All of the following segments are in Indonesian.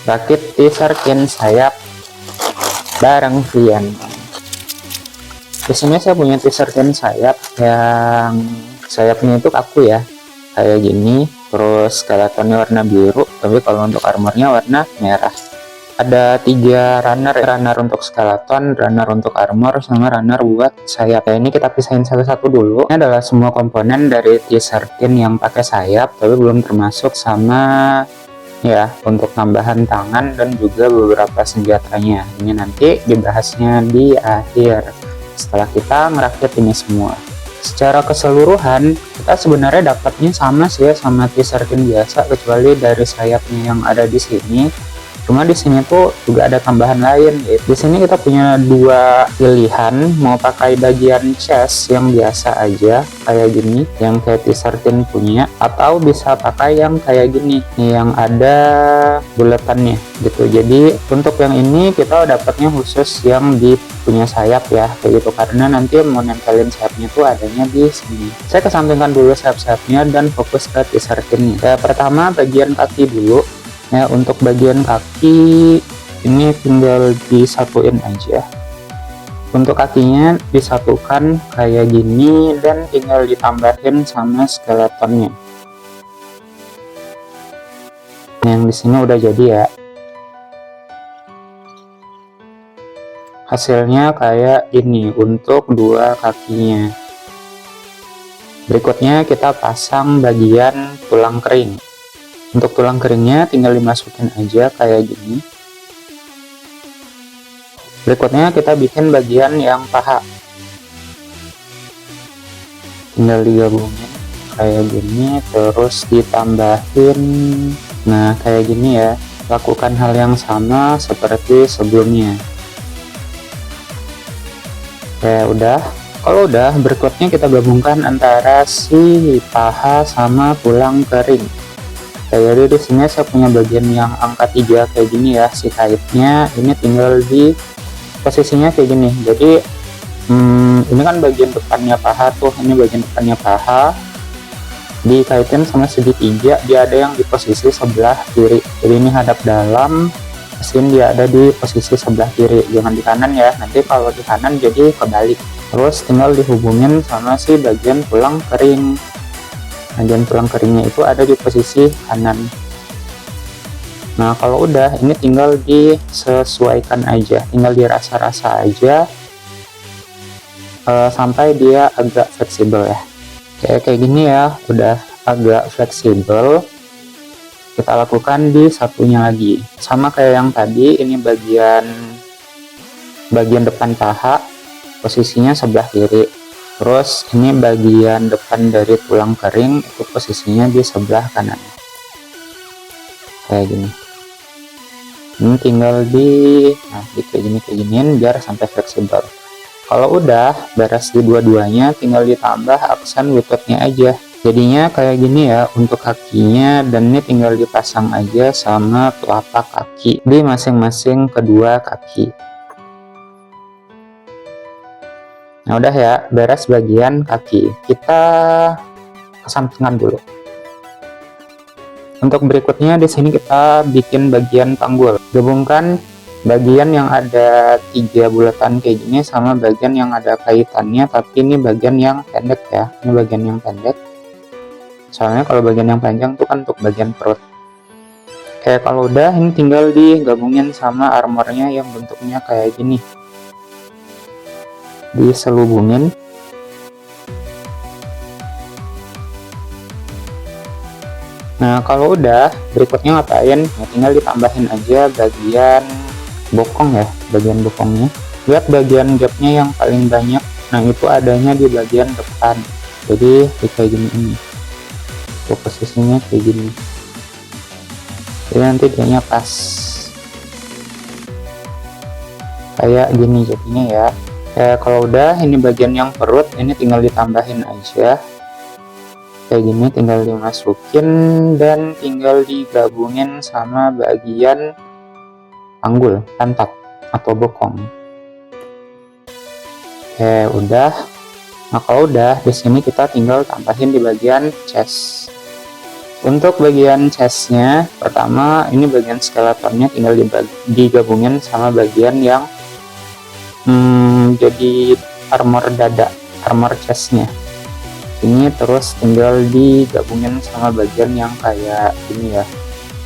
rakit T13 sayap bareng Vian. Di sini saya punya T13 sayap yang sayapnya itu kaku ya, kayak gini. Terus skeletonnya warna biru, tapi kalau untuk armornya warna merah. Ada 3 runner untuk skeleton, runner untuk armor, sama runner buat sayap. Ini kita pisahin satu-satu dulu. Ini adalah semua komponen dari T13 yang pakai sayap, tapi belum termasuk sama ya untuk tambahan tangan dan juga beberapa senjatanya. Ini nanti dibahasnya di akhir setelah kita ngerakit ini semua. Secara keseluruhan kita sebenarnya dapatnya sama sih ya sama T13 biasa, kecuali dari sayapnya yang ada di sini. Cuma di sini tuh juga ada tambahan lain. Di sini kita punya 2 pilihan, mau pakai bagian chest yang biasa aja kayak gini, yang kayak T13 punya, atau bisa pakai yang kayak gini yang ada buletannya gitu. Jadi untuk yang ini kita dapatnya khusus yang di punya sayap ya, kayak gitu, karena nanti mau nempelin sayapnya tuh adanya di sini. Saya kesampingkan dulu sayap-sayapnya dan fokus ke T13 nya. Pertama bagian kaki dulu. Ya, untuk bagian kaki ini tinggal disatuin aja. Untuk kakinya disatukan kayak gini dan tinggal ditambahin sama skeletonnya. Yang di sini udah jadi ya. Hasilnya kayak ini untuk 2 kakinya. Berikutnya kita pasang bagian tulang kering. Untuk tulang keringnya tinggal dimasukin aja kayak gini. Berikutnya kita bikin bagian yang paha. Tinggal digabungin kayak gini, terus ditambahin. Nah kayak gini ya. Lakukan hal yang sama seperti sebelumnya. Kayak udah. Kalau udah, berikutnya kita gabungkan antara si paha sama tulang kering. Jadi di sini saya punya bagian yang angka 3 kayak gini ya, si kaitnya ini tinggal di posisinya kayak gini. Jadi ini kan bagian depannya paha tuh, ini bagian depannya paha dikaitin sama segitiga, dia ada yang di posisi sebelah kiri. Jadi ini hadap dalam, mesin dia ada di posisi sebelah kiri, jangan di kanan ya, nanti kalau di kanan jadi kebalik. Terus tinggal dihubungin sama si bagian tulang kering. Bagian tulang keringnya itu ada di posisi kanan. Nah kalau udah, ini tinggal disesuaikan aja, tinggal dirasa-rasa aja sampai dia agak fleksibel ya. Kayak gini ya, udah agak fleksibel. Kita lakukan di satunya lagi, sama kayak yang tadi. Ini bagian depan paha, posisinya sebelah kiri. Terus ini bagian depan dari tulang kering itu posisinya di sebelah kanan. Kayak gini. Ini tinggal kayak giniin biar sampai fleksibel. Kalau udah beres di dua-duanya, tinggal ditambah aksen lututnya aja. Jadinya kayak gini ya untuk kakinya, dan ini tinggal dipasang aja sama telapak kaki di masing-masing kedua kaki. Nah udah ya, beres bagian kaki. Kita kesampingkan dulu. Untuk berikutnya di sini kita bikin bagian panggul. Gabungkan bagian yang ada 3 bulatan kayak gini sama bagian yang ada kaitannya, tapi ini bagian yang pendek ya. Ini bagian yang pendek. Soalnya kalau bagian yang panjang tuh kan untuk bagian perut. Kayak kalau udah, ini tinggal digabungin sama armornya yang bentuknya kayak gini. Diselubungin. Nah kalau udah, berikutnya ngapain? Nah, tinggal ditambahin aja bagian bokong ya, bagian bokongnya. Lihat bagian gapnya yang paling banyak, nah itu adanya di bagian depan. Jadi kayak gini ini, tuh posisinya kayak gini. Jadi nanti dianya pas kayak gini jadinya ya. Kalau udah, ini bagian yang perut, ini tinggal ditambahin aja kayak gini, tinggal dimasukin dan tinggal digabungin sama bagian panggul, pantat atau bokong. Udah. Nah kalau udah, di sini kita tinggal tambahin di bagian chest. Untuk bagian chestnya, pertama ini bagian skeletonnya tinggal digabungin sama bagian yang jadi armor dada, armor chestnya ini, terus tinggal digabungin sama bagian yang kayak ini ya.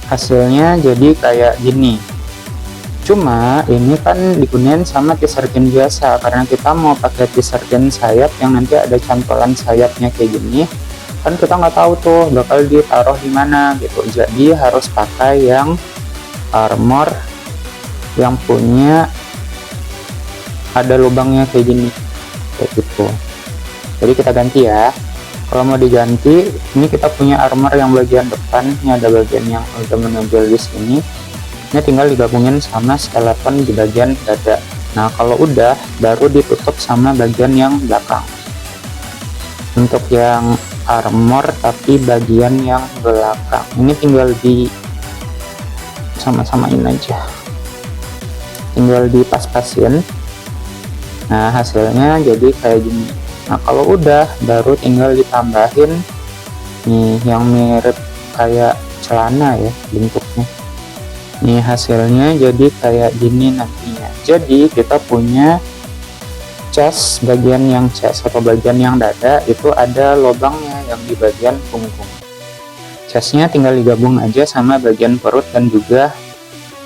Hasilnya jadi kayak gini. Cuma ini kan digunakan sama t-shirtin biasa, karena kita mau pakai t-shirtin sayap yang nanti ada cantolan sayapnya kayak gini, kan kita nggak tahu tuh bakal ditaruh di mana gitu. Jadi harus pakai yang armor yang punya ada lubangnya kayak gini, kayak gitu. Jadi kita ganti ya. Kalau mau diganti, ini kita punya armor yang bagian depan, ini ada bagian yang udah menonjol di sini. Ini tinggal digabungin sama skeleton di bagian dada. Nah, kalau udah, baru ditutup sama bagian yang belakang. Untuk yang armor tapi bagian yang belakang, ini tinggal di sama-samain aja. Tinggal dipas-pasin. Nah, hasilnya jadi kayak gini. Nah, kalau udah, baru tinggal ditambahin nih yang mirip kayak celana ya bentuknya. Nih hasilnya jadi kayak gini nantinya. Jadi kita punya chest, bagian yang chest atau bagian yang dada itu ada lubangnya yang di bagian punggung. Chestnya tinggal digabung aja sama bagian perut dan juga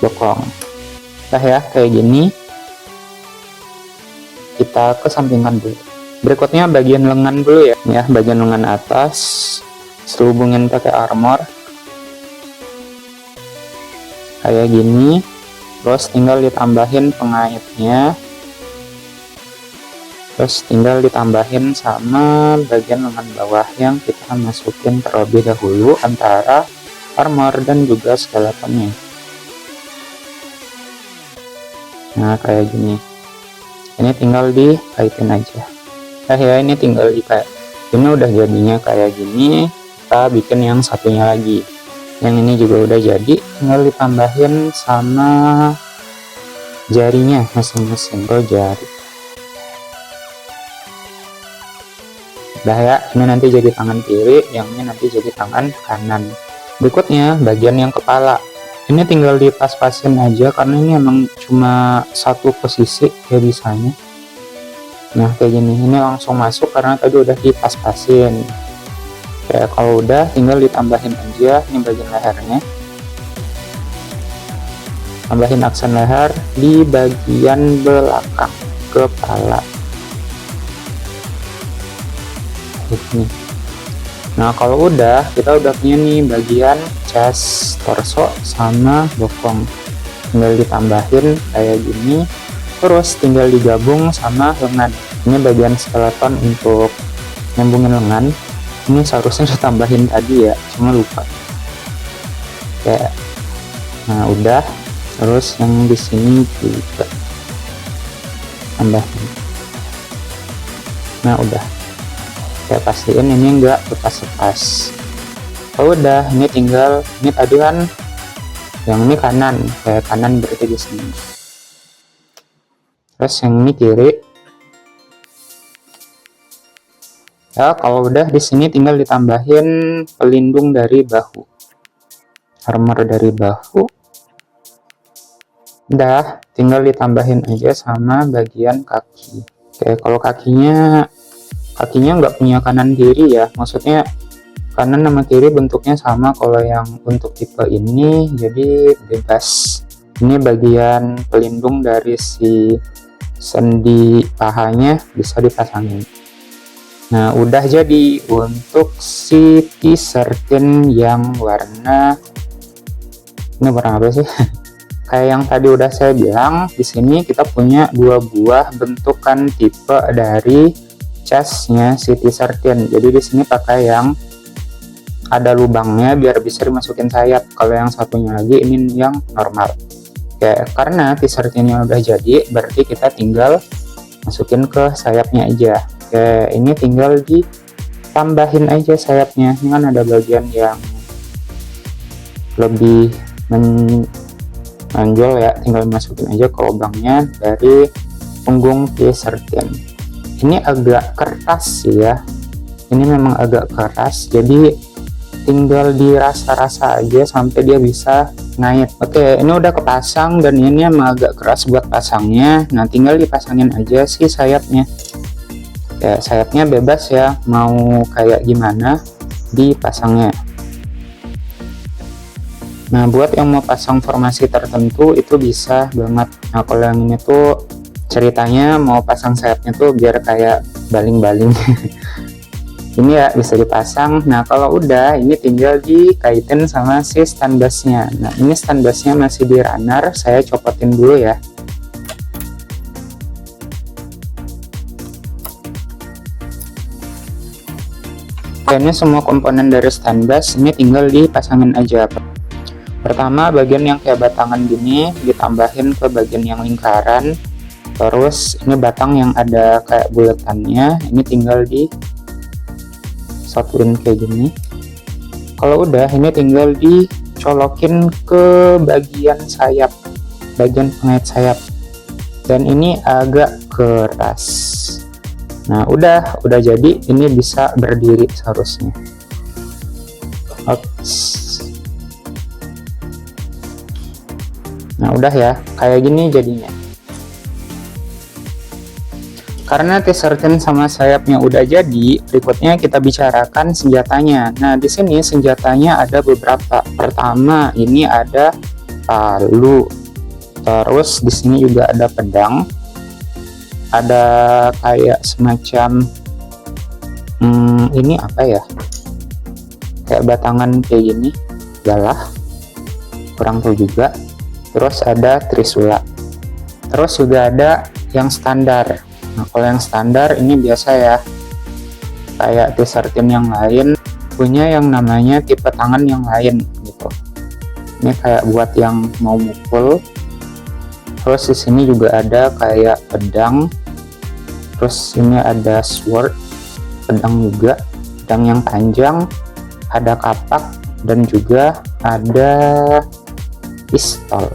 bokong. Nah ya, kayak gini. Kita kesampingkan dulu. Berikutnya bagian lengan dulu ya. Bagian lengan atas selubungin pakai armor kayak gini, terus tinggal ditambahin pengaitnya, terus tinggal ditambahin sama bagian lengan bawah yang kita masukin terlebih dahulu antara armor dan juga skeletonnya. Nah, kayak gini. Ini tinggal dikaitin aja. Ya, ini tinggal dikait. Ini udah jadinya kayak gini. Kita bikin yang satunya lagi. Yang ini juga udah jadi, tinggal ditambahin sama jarinya masing-masing, jari. Udah ya, ini nanti jadi tangan kiri, yang ini nanti jadi tangan kanan. Berikutnya bagian yang kepala. Ini tinggal dipas-pasin aja karena ini emang cuma satu posisi ya bisanya. Nah, kayak gini. Ini langsung masuk karena tadi udah dipas-pasin. Ya, kalau udah tinggal ditambahin aja ini bagian lehernya. Tambahin aksen leher di bagian belakang kepala. Ini. Nah, kalau udah, kita udah punya nih bagian chest, torso sama bokong. Tinggal ditambahin kayak gini. Terus tinggal digabung sama lengan. Ini bagian skeleton untuk nyambungin lengan. Ini seharusnya ditambahin tadi ya, cuma lupa. Kayak, nah udah. Terus yang di sini juga tambahin. Nah udah. Kayak pastiin ini enggak lepas-lepas. Oh udah, ini tinggal, ini tadi kan yang ini kanan, kayak kanan berarti di sini. Terus yang ini kiri. Ya, kalau udah di sini tinggal ditambahin pelindung dari bahu. Armor dari bahu. Udah, tinggal ditambahin aja sama bagian kaki. Oke, kalau kakinya nggak punya kanan kiri ya. Maksudnya kanan sama kiri bentuknya sama. Kalau yang untuk tipe ini jadi bebas. Ini bagian pelindung dari si sendi pahanya bisa dipasangin. Nah, udah jadi untuk si t-shirtin yang warna ini warna apa sih? Kayak yang tadi udah saya bilang, di sini kita punya dua buah bentukan tipe dari chestnya si t-shirtin. Jadi di sini pakai yang ada lubangnya biar bisa dimasukin sayap. Kalau yang satunya lagi ini yang normal. Kayak karena t-shirtinnya udah jadi, berarti kita tinggal masukin ke sayapnya aja. Oke, ini tinggal ditambahin aja sayapnya. Ini kan ada bagian yang lebih menonjol ya, tinggal masukin aja ke lubangnya dari punggung t-shirtin. Ini agak keras sih ya. Ini memang agak keras, jadi tinggal dirasa-rasa aja sampai dia bisa ngait. Oke, ini udah kepasang dan ini emang agak keras buat pasangnya. Nah, tinggal dipasangin aja sih sayapnya. Ya, sayapnya bebas ya, mau kayak gimana dipasangnya. Nah, buat yang mau pasang formasi tertentu itu bisa banget. Nah, kalau yang ini tuh ceritanya mau pasang sayapnya tuh biar kayak baling-baling. Ini ya bisa dipasang. Nah, kalau udah ini tinggal dikaitin sama si stand busnya. Nah, ini stand busnya masih di runner, saya copotin dulu ya. Ini semua komponen dari stand bus ini tinggal dipasangin aja. Pertama, bagian yang kayak batangan gini ditambahin ke bagian yang lingkaran. Terus ini batang yang ada kayak buletannya ini tinggal disatuin kayak gini. Kalau udah ini tinggal dicolokin ke bagian sayap, bagian pengait sayap, dan ini agak keras. Nah, udah jadi, ini bisa berdiri seharusnya. Nah, udah ya, kayak gini jadinya. Karena T-13 sama sayapnya udah jadi, berikutnya kita bicarakan senjatanya. Nah, di sini senjatanya ada beberapa. Pertama, ini ada palu. Terus di sini juga ada pedang. Ada kayak semacam ini apa ya? Kayak batangan kayak gini, galah. Kurang tahu juga. Terus ada trisula. Terus juga ada yang standar. Nah, kalau yang standar ini biasa ya, kayak T-13 yang lain punya yang namanya tipe tangan yang lain gitu. Ini kayak buat yang mau mukul. Terus di sini juga ada kayak pedang. Terus ini ada sword, pedang juga, pedang yang panjang, ada kapak dan juga ada pistol.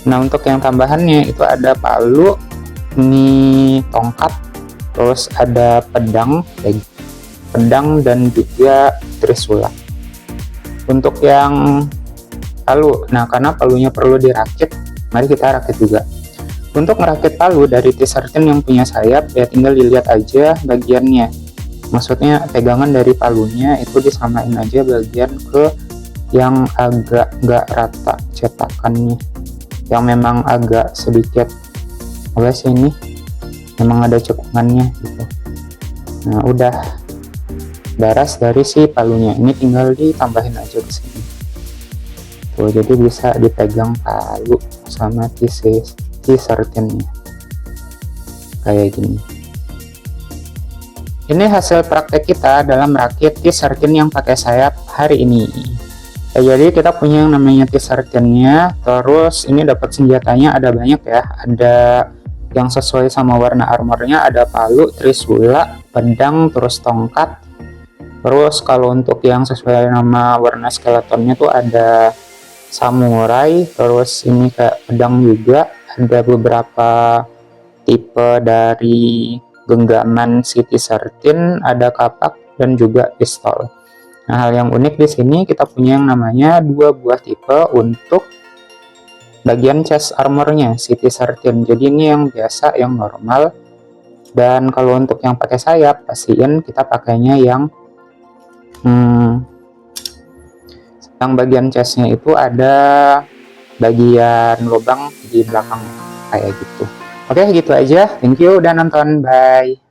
Nah, untuk yang tambahannya itu ada palu, ini tongkat, terus ada pedang dan juga trisula. Untuk yang palu, nah karena palunya perlu dirakit, mari kita rakit juga. Untuk merakit palu dari T-13 yang punya sayap ya tinggal dilihat aja bagiannya, maksudnya pegangan dari palunya itu disamain aja bagian ke yang agak nggak rata cetakannya, yang memang agak sedikit ini memang ada cekungannya gitu. Nah, udah beres dari si palunya, ini tinggal ditambahin aja di sini tuh, jadi bisa dipegang palu sama T-13-nya kayak gini. Ini hasil praktek kita dalam merakit T-13 yang pakai sayap hari ini. Jadi kita punya yang namanya T-13-nya, terus ini dapat senjatanya ada banyak ya, ada yang sesuai sama warna armornya, ada palu, trisula, pedang, terus tongkat. Terus kalau untuk yang sesuai nama warna skeletonnya tuh ada samurai, terus ini kayak pedang juga, ada beberapa tipe dari genggaman T-13, ada kapak dan juga pistol. Nah, hal yang unik di sini kita punya yang namanya 2 buah tipe untuk bagian chest armornya T-13. Jadi ini yang biasa, yang normal. Dan kalau untuk yang pakai sayap, pastiin kita pakainya yang bagian chestnya itu ada bagian lubang di belakang kayak gitu. Oke, gitu aja. Thank you udah nonton. Bye.